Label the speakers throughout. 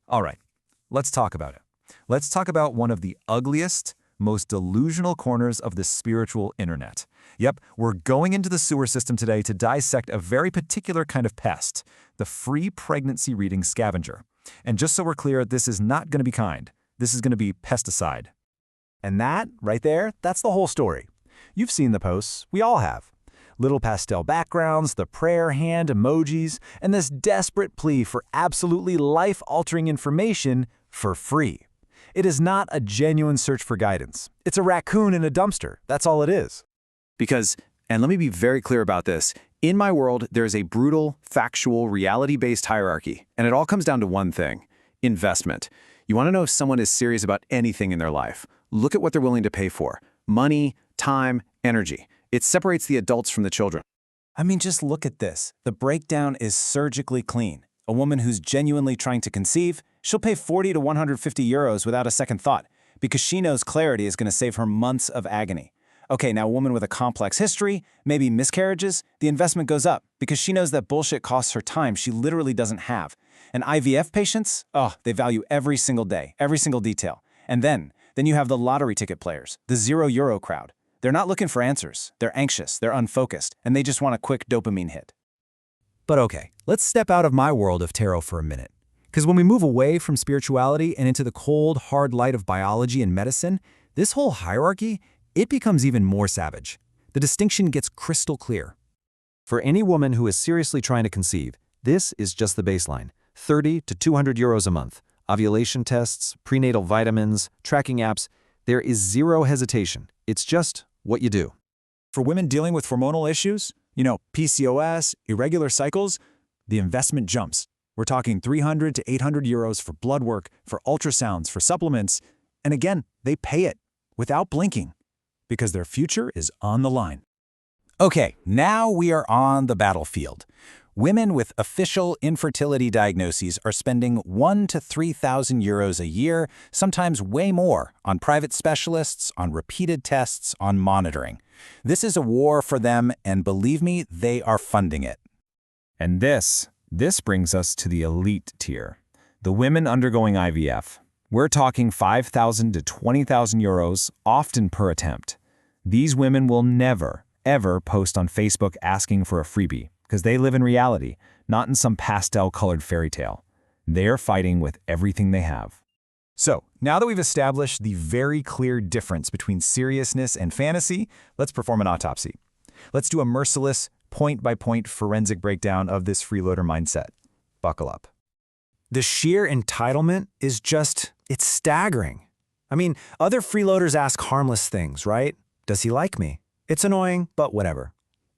Speaker 1: All right, let's talk about it. Let's talk about one of the ugliest, most delusional corners of the spiritual internet. Yep, we're going into the sewer system today to dissect a very particular kind of pest, the free pregnancy reading scavenger. And just so we're clear, this is not going to be kind. This is going to be pesticide.
Speaker 2: And that, right there, that's the whole story. You've seen the posts, we all have. Little pastel backgrounds, the prayer hand emojis, and this desperate plea for absolutely life-altering information for free. It is not a genuine search for guidance. It's a raccoon in a dumpster. That's all it is.
Speaker 3: Because, and let me be very clear about this, in my world, there is a brutal, factual, reality-based hierarchy, and it all comes down to one thing: investment. You want to know if someone is serious about anything in their life. Look at what they're willing to pay for. Money, time, energy. It separates the adults from the children.
Speaker 2: I mean, just look at this. The breakdown is surgically clean. A woman who's genuinely trying to conceive, she'll pay 40 to 150 euros without a second thought, because she knows clarity is going to save her months of agony. Okay, now a woman with a complex history, maybe miscarriages, the investment goes up because she knows that bullshit costs her time she literally doesn't have. And IVF patients, they value every single day, every single detail. And then you have the lottery ticket players, the €0 crowd. They're not looking for answers. They're anxious, they're unfocused, and they just want a quick dopamine hit.
Speaker 1: But okay, let's step out of my world of tarot for a minute. Because when we move away from spirituality and into the cold, hard light of biology and medicine, this whole hierarchy, it becomes even more savage. The distinction gets crystal clear.
Speaker 4: For any woman who is seriously trying to conceive, this is just the baseline: 30 to 200 euros a month. Ovulation tests, prenatal vitamins, tracking apps. There is zero hesitation. It's just what you do.
Speaker 2: For women dealing with hormonal issues, PCOS, irregular cycles, the investment jumps. We're talking 300 to 800 euros for blood work, for ultrasounds, for supplements. And again, they pay it without blinking because their future is on the line. Okay, now we are on the battlefield. Women with official infertility diagnoses are spending 1,000 to 3,000 euros a year, sometimes way more, on private specialists, on repeated tests, on monitoring. This is a war for them, and believe me, they are funding it.
Speaker 1: And this brings us to the elite tier, the women undergoing IVF. We're talking 5,000 to 20,000 euros, often per attempt. These women will never, ever post on Facebook asking for a freebie, because they live in reality, not in some pastel-colored fairy tale. They're fighting with everything they have.
Speaker 2: So, now that we've established the very clear difference between seriousness and fantasy, let's perform an autopsy. Let's do a merciless, point-by-point forensic breakdown of this freeloader mindset. Buckle up. The sheer entitlement is it's staggering. I mean, other freeloaders ask harmless things, right? Does he like me? It's annoying, but whatever.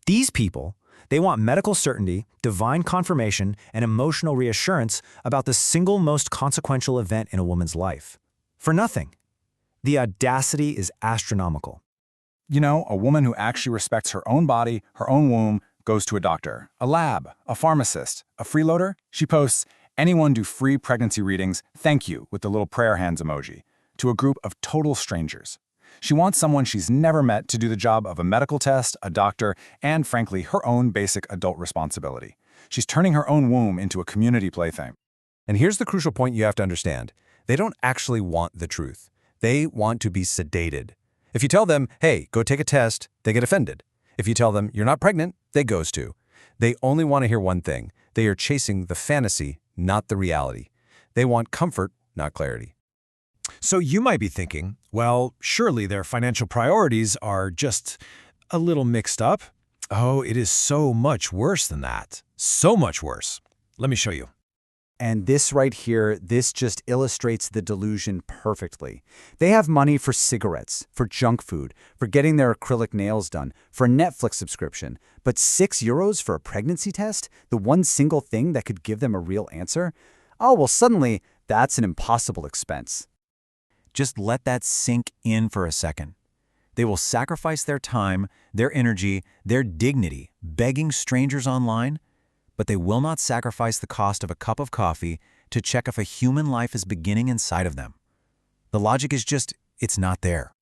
Speaker 2: These people, they want medical certainty, divine confirmation, and emotional reassurance about the single most consequential event in a woman's life. For nothing. The audacity is astronomical.
Speaker 5: A woman who actually respects her own body, her own womb, goes to a doctor, a lab, a pharmacist, a freeloader. She posts, "Anyone do free pregnancy readings, thank you," with the little prayer hands emoji, to a group of total strangers. She wants someone she's never met to do the job of a medical test, a doctor, and frankly, her own basic adult responsibility. She's turning her own womb into a community plaything.
Speaker 4: And here's the crucial point you have to understand. They don't actually want the truth. They want to be sedated. If you tell them, hey, go take a test, they get offended. If you tell them you're not pregnant, they ghost too. They only want to hear one thing. They are chasing the fantasy, not the reality. They want comfort, not clarity.
Speaker 6: So you might be thinking, well, surely their financial priorities are just a little mixed up. Oh, it is so much worse than that. So much worse. Let me show you.
Speaker 2: And this right here, this just illustrates the delusion perfectly. They have money for cigarettes, for junk food, for getting their acrylic nails done, for a Netflix subscription. But €6 for a pregnancy test? The one single thing that could give them a real answer? Oh, well, suddenly, that's an impossible expense. Just let that sink in for a second. They will sacrifice their time, their energy, their dignity, begging strangers online, but they will not sacrifice the cost of a cup of coffee to check if a human life is beginning inside of them. The logic is just, it's not there.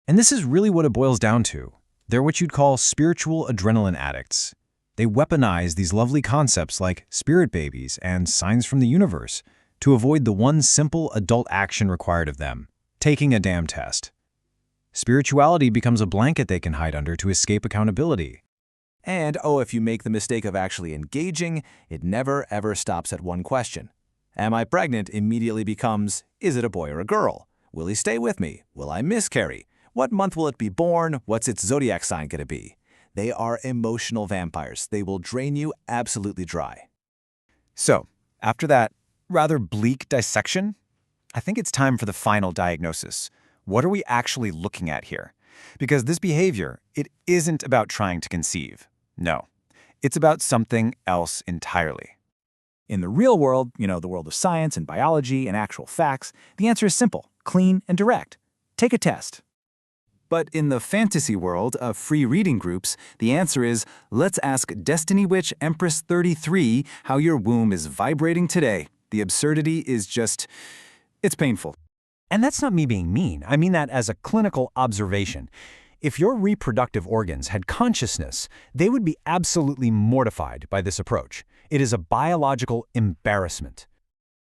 Speaker 6: And this is really what it boils down to. They're what you'd call spiritual adrenaline addicts. They weaponize these lovely concepts like spirit babies and signs from the universe.
Speaker 1: to avoid the one simple adult action required of them, taking a damn test. Spirituality becomes a blanket they can hide under to escape accountability.
Speaker 3: And, if you make the mistake of actually engaging, it never ever stops at one question. Am I pregnant immediately becomes, is it a boy or a girl? Will he stay with me? Will I miscarry? What month will it be born? What's its zodiac sign going to be? They are emotional vampires. They will drain you absolutely dry.
Speaker 1: So, after that rather bleak dissection, I think it's time for the final diagnosis. What are we actually looking at here? Because this behavior, it isn't about trying to conceive. No, it's about something else entirely.
Speaker 7: In the real world, the world of science and biology and actual facts, the answer is simple, clean, and direct. Take a test.
Speaker 3: But in the fantasy world of free reading groups, the answer is, let's ask Destiny Witch Empress 33 how your womb is vibrating today. The absurdity is just, it's painful.
Speaker 1: And that's not me being mean. I mean that as a clinical observation. If your reproductive organs had consciousness, they would be absolutely mortified by this approach. It is a biological embarrassment.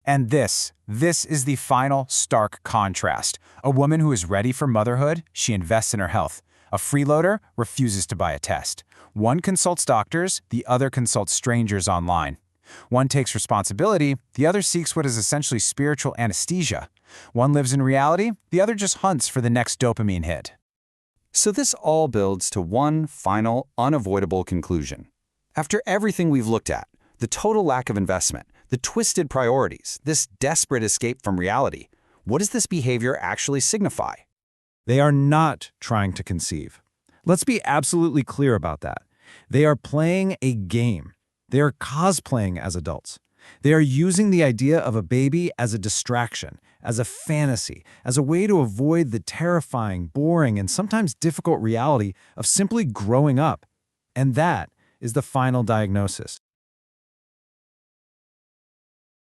Speaker 5: And this is the final stark contrast. A woman who is ready for motherhood, she invests in her health. A freeloader refuses to buy a test. One consults doctors, the other consults strangers online. One takes responsibility, the other seeks what is essentially spiritual anesthesia. One lives in reality, the other just hunts for the next dopamine hit.
Speaker 2: So this all builds to one final, unavoidable conclusion. After everything we've looked at, the total lack of investment, the twisted priorities, this desperate escape from reality, what does this behavior actually signify?
Speaker 6: They are not trying to conceive. Let's be absolutely clear about that. They are playing a game. They are cosplaying as adults. They are using the idea of a baby as a distraction, as a fantasy, as a way to avoid the terrifying, boring, and sometimes difficult reality of simply growing up. And that is the final diagnosis.